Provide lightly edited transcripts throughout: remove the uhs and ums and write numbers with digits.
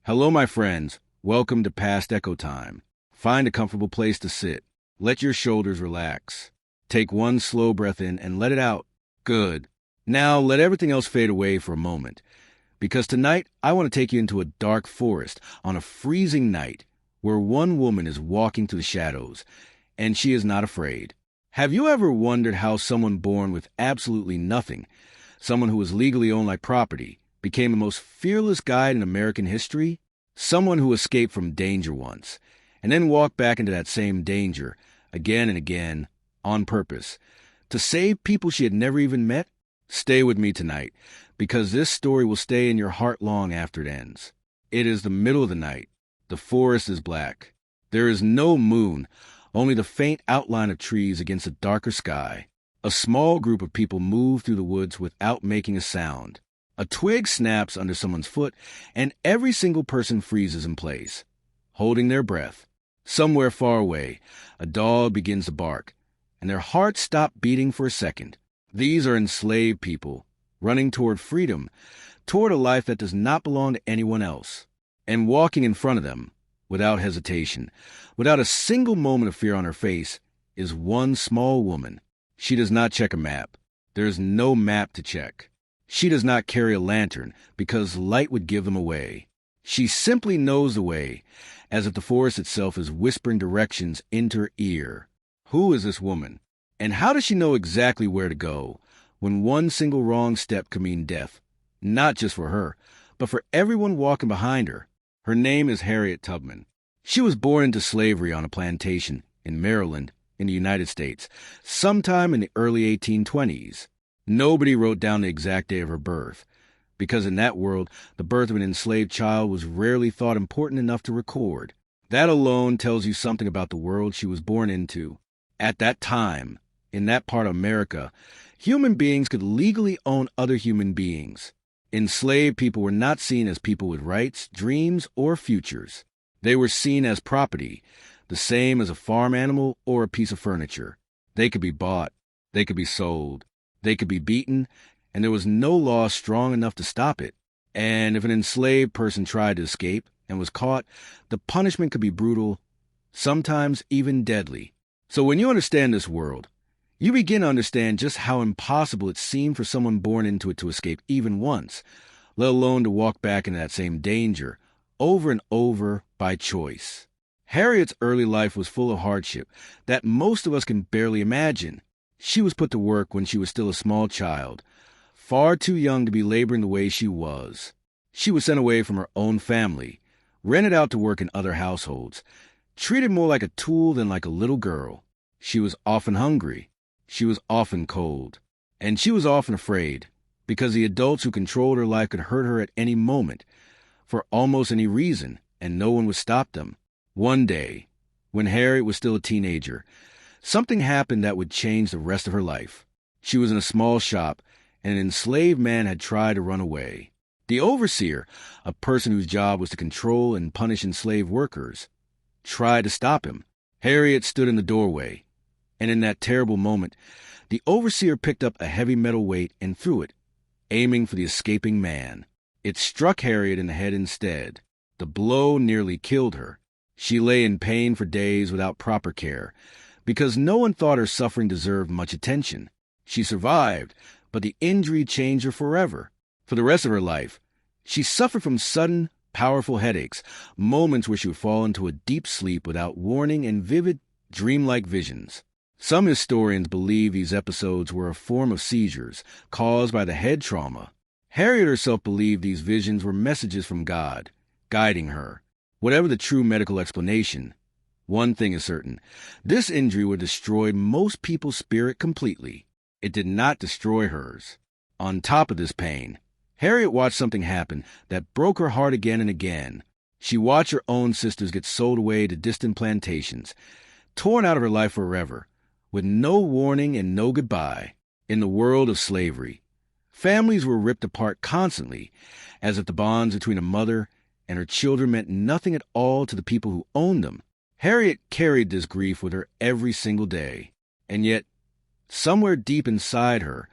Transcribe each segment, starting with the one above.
Hello, my friends. Welcome to PastEcho time. Find a comfortable place to sit. Let your shoulders relax. Take one slow breath in and let it out. Good. Now let everything else fade away for a moment. Because tonight, I want to take you into a dark forest on a freezing night where one woman is walking through the shadows, and she is not afraid. Have you ever wondered how someone born with absolutely nothing, someone who was legally owned like property, became the most fearless guide in American history? Someone who escaped from danger once, and then walked back into that same danger, again and again, on purpose, to save people she had never even met? Stay with me tonight, because this story will stay in your heart long after it ends. It is the middle of the night. The forest is black. There is no moon, only the faint outline of trees against a darker sky. A small group of people move through the woods without making a sound. A twig snaps under someone's foot, and every single person freezes in place, holding their breath. Somewhere far away, a dog begins to bark, and their hearts stop beating for a second. These are enslaved people, running toward freedom, toward a life that does not belong to anyone else. And walking in front of them, without hesitation, without a single moment of fear on her face, is one small woman. She does not check a map. There is no map to check. She does not carry a lantern because light would give them away. She simply knows the way, as if the forest itself is whispering directions into her ear. Who is this woman? And how does she know exactly where to go, when one single wrong step could mean death, not just for her, but for everyone walking behind her? Her name is Harriet Tubman. She was born into slavery on a plantation in Maryland, in the United States, sometime in the early 1820s. Nobody wrote down the exact day of her birth, because in that world, the birth of an enslaved child was rarely thought important enough to record. That alone tells you something about the world she was born into. At that time, in that part of America, human beings could legally own other human beings. Enslaved people were not seen as people with rights, dreams, or futures. They were seen as property, the same as a farm animal or a piece of furniture. They could be bought. They could be sold. They could be beaten, and there was no law strong enough to stop it. And if an enslaved person tried to escape and was caught, the punishment could be brutal, sometimes even deadly. So when you understand this world, you begin to understand just how impossible it seemed for someone born into it to escape even once, let alone to walk back into that same danger, over and over by choice. Harriet's early life was full of hardship that most of us can barely imagine. She was put to work when she was still a small child, far too young to be laboring the way she was. She was sent away from her own family, rented out to work in other households, treated more like a tool than like a little girl. She was often hungry. She was often cold. And she was often afraid, because the adults who controlled her life could hurt her at any moment, for almost any reason, and no one would stop them. One day, when Harriet was still a teenager, something happened that would change the rest of her life. She was in a small shop, and an enslaved man had tried to run away. The overseer, a person whose job was to control and punish enslaved workers, tried to stop him. Harriet stood in the doorway, and in that terrible moment, the overseer picked up a heavy metal weight and threw it, aiming for the escaping man. It struck Harriet in the head instead. The blow nearly killed her. She lay in pain for days without proper care, because no one thought her suffering deserved much attention. She survived, but the injury changed her forever. For the rest of her life, she suffered from sudden, powerful headaches, moments where she would fall into a deep sleep without warning, and vivid, dreamlike visions. Some historians believe these episodes were a form of seizures caused by the head trauma. Harriet herself believed these visions were messages from God, guiding her. Whatever the true medical explanation, one thing is certain: this injury would destroy most people's spirit completely. It did not destroy hers. On top of this pain, Harriet watched something happen that broke her heart again and again. She watched her own sisters get sold away to distant plantations, torn out of her life forever, with no warning and no goodbye. In the world of slavery, families were ripped apart constantly, as if the bonds between a mother and her children meant nothing at all to the people who owned them. Harriet carried this grief with her every single day, and yet, somewhere deep inside her,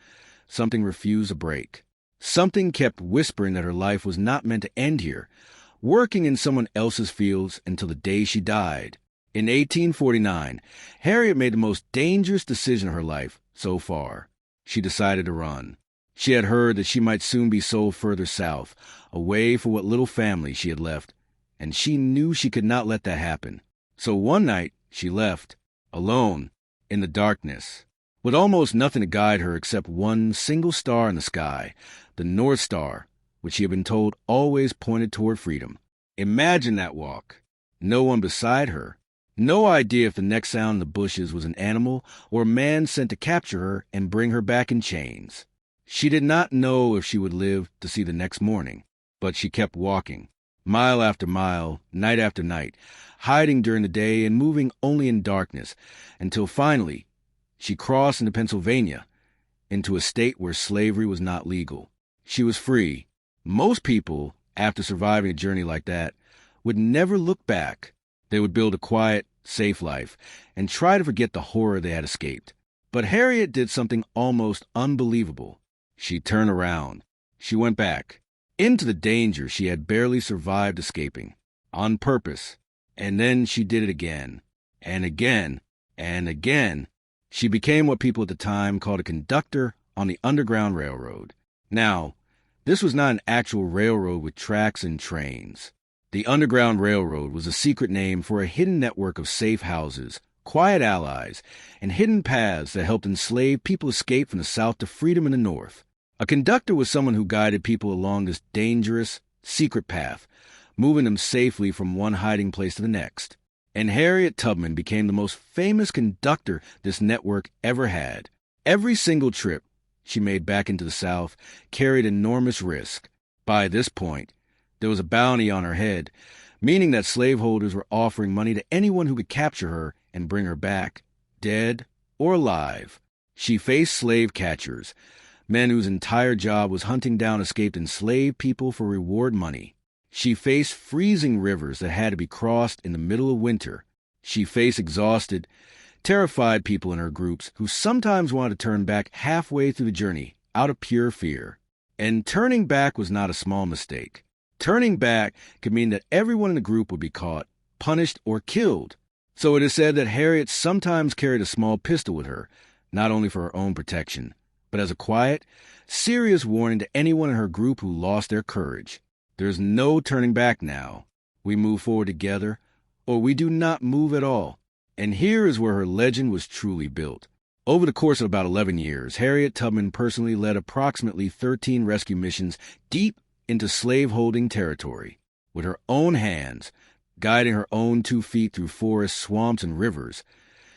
something refused to break. Something kept whispering that her life was not meant to end here, working in someone else's fields until the day she died. In 1849, Harriet made the most dangerous decision of her life so far. She decided to run. She had heard that she might soon be sold further south, away from what little family she had left, and she knew she could not let that happen. So one night, she left, alone, in the darkness, with almost nothing to guide her except one single star in the sky, the North Star, which she had been told always pointed toward freedom. Imagine that walk. No one beside her. No idea if the next sound in the bushes was an animal or a man sent to capture her and bring her back in chains. She did not know if she would live to see the next morning, but she kept walking, mile after mile, night after night, hiding during the day and moving only in darkness, until finally she crossed into Pennsylvania, into a state where slavery was not legal. She was free. Most people, after surviving a journey like that, would never look back. They would build a quiet, safe life and try to forget the horror they had escaped. But Harriet did something almost unbelievable. She turned around. She went back into the danger she had barely survived escaping, on purpose. And then she did it again, and again, and again. She became what people at the time called a conductor on the Underground Railroad. Now, this was not an actual railroad with tracks and trains. The Underground Railroad was a secret name for a hidden network of safe houses, quiet allies, and hidden paths that helped enslaved people escape from the South to freedom in the North. A conductor was someone who guided people along this dangerous, secret path, moving them safely from one hiding place to the next. And Harriet Tubman became the most famous conductor this network ever had. Every single trip she made back into the South carried enormous risk. By this point, there was a bounty on her head, meaning that slaveholders were offering money to anyone who could capture her and bring her back, dead or alive. She faced slave catchers, men whose entire job was hunting down escaped enslaved people for reward money. She faced freezing rivers that had to be crossed in the middle of winter. She faced exhausted, terrified people in her groups who sometimes wanted to turn back halfway through the journey out of pure fear. And turning back was not a small mistake. Turning back could mean that everyone in the group would be caught, punished, or killed. So it is said that Harriet sometimes carried a small pistol with her, not only for her own protection, but as a quiet, serious warning to anyone in her group who lost their courage. There's no turning back now. We move forward together, or we do not move at all. And here is where her legend was truly built. Over the course of about 11 years, Harriet Tubman personally led approximately 13 rescue missions deep into slaveholding territory. With her own hands, guiding her own 2 feet through forests, swamps, and rivers,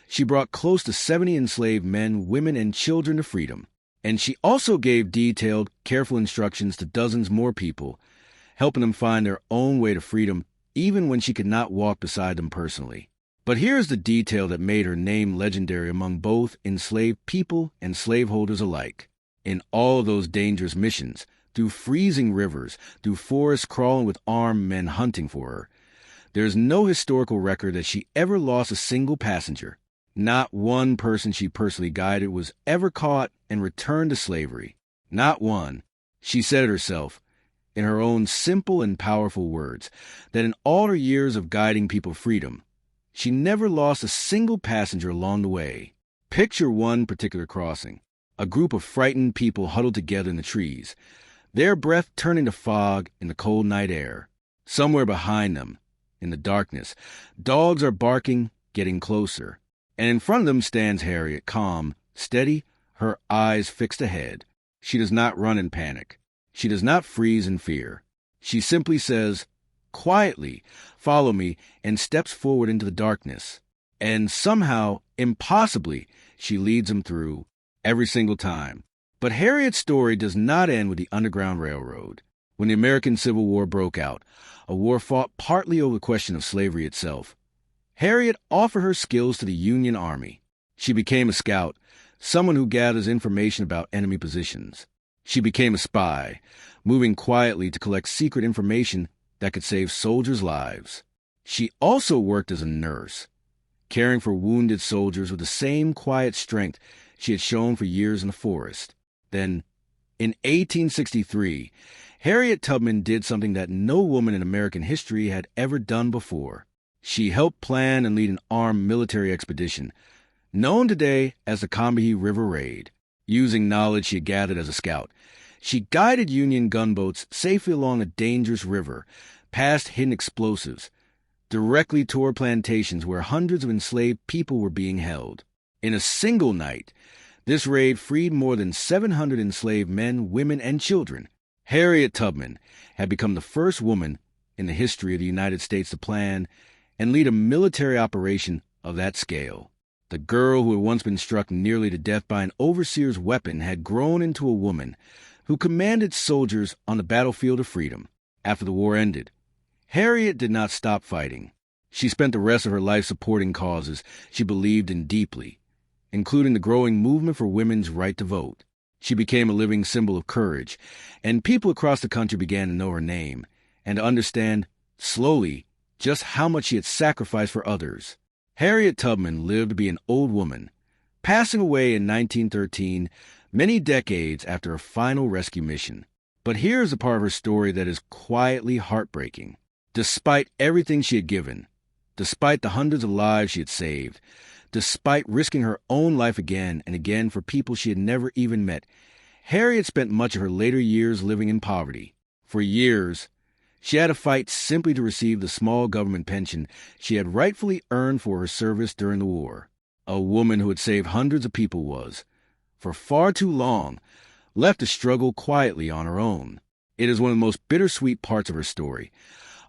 she brought close to 70 enslaved men, women, and children to freedom. And she also gave detailed, careful instructions to dozens more people, helping them find their own way to freedom even when she could not walk beside them personally. But here's the detail that made her name legendary among both enslaved people and slaveholders alike. In all of those dangerous missions, through freezing rivers, through forests crawling with armed men hunting for her, there's no historical record that she ever lost a single passenger. Not one person she personally guided was ever caught and returned to slavery. Not one. She said it herself, in her own simple and powerful words, that in all her years of guiding people freedom, she never lost a single passenger along the way. Picture one particular crossing. A group of frightened people huddled together in the trees, their breath turning to fog in the cold night air. Somewhere behind them, in the darkness, dogs are barking, getting closer. And in front of them stands Harriet, calm, steady, her eyes fixed ahead. She does not run in panic. She does not freeze in fear. She simply says, quietly, follow me, and steps forward into the darkness. And somehow, impossibly, she leads them through, every single time. But Harriet's story does not end with the Underground Railroad. When the American Civil War broke out, a war fought partly over the question of slavery itself, Harriet offered her skills to the Union Army. She became a scout, someone who gathers information about enemy positions. She became a spy, moving quietly to collect secret information that could save soldiers' lives. She also worked as a nurse, caring for wounded soldiers with the same quiet strength she had shown for years in the forest. Then, in 1863, Harriet Tubman did something that no woman in American history had ever done before. She helped plan and lead an armed military expedition, known today as the Combahee River Raid. Using knowledge she had gathered as a scout, she guided Union gunboats safely along a dangerous river, past hidden explosives, directly toward plantations where hundreds of enslaved people were being held. In a single night, this raid freed more than 700 enslaved men, women, and children. Harriet Tubman had become the first woman in the history of the United States to plan and lead a military operation of that scale. The girl who had once been struck nearly to death by an overseer's weapon had grown into a woman who commanded soldiers on the battlefield of freedom. After the war ended, Harriet did not stop fighting. She spent the rest of her life supporting causes she believed in deeply, including the growing movement for women's right to vote. She became a living symbol of courage, and people across the country began to know her name and to understand, slowly, just how much she had sacrificed for others. Harriet Tubman lived to be an old woman, passing away in 1913, many decades after her final rescue mission. But here's a part of her story that is quietly heartbreaking. Despite everything she had given, despite the hundreds of lives she had saved, despite risking her own life again and again for people she had never even met, Harriet spent much of her later years living in poverty. For years, she had to fight simply to receive the small government pension she had rightfully earned for her service during the war. A woman who had saved hundreds of people was, for far too long, left to struggle quietly on her own. It is one of the most bittersweet parts of her story,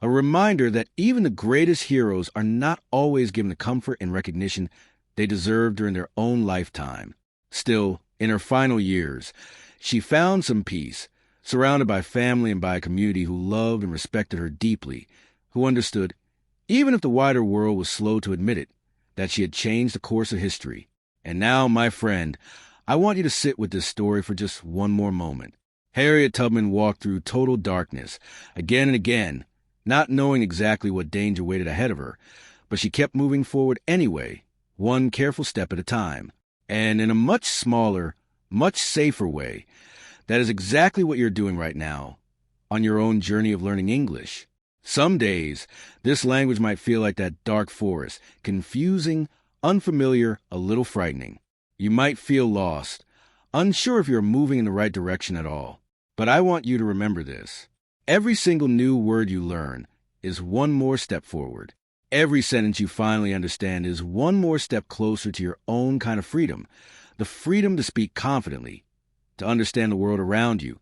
a reminder that even the greatest heroes are not always given the comfort and recognition they deserve during their own lifetime. Still, in her final years, she found some peace, surrounded by family and by a community who loved and respected her deeply, who understood, even if the wider world was slow to admit it, that she had changed the course of history. And now, my friend, I want you to sit with this story for just one more moment. Harriet Tubman walked through total darkness, again and again, not knowing exactly what danger waited ahead of her, but she kept moving forward anyway, one careful step at a time. And in a much smaller, much safer way, that is exactly what you're doing right now on your own journey of learning English. Some days, this language might feel like that dark forest, confusing, unfamiliar, a little frightening. You might feel lost, unsure if you're moving in the right direction at all. But I want you to remember this. Every single new word you learn is one more step forward. Every sentence you finally understand is one more step closer to your own kind of freedom, the freedom to speak confidently, to understand the world around you,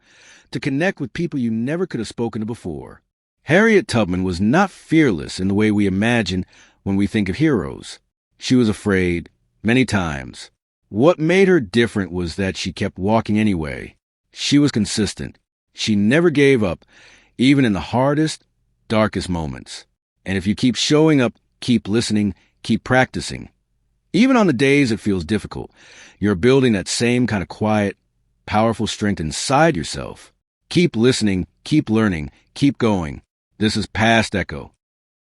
to connect with people you never could have spoken to before. Harriet Tubman was not fearless in the way we imagine when we think of heroes. She was afraid, many times. What made her different was that she kept walking anyway. She was consistent. She never gave up, even in the hardest, darkest moments. And if you keep showing up, keep listening, keep practicing, even on the days it feels difficult, you're building that same kind of quiet, powerful strength inside yourself. Keep listening, keep learning, keep going. This is PastEcho.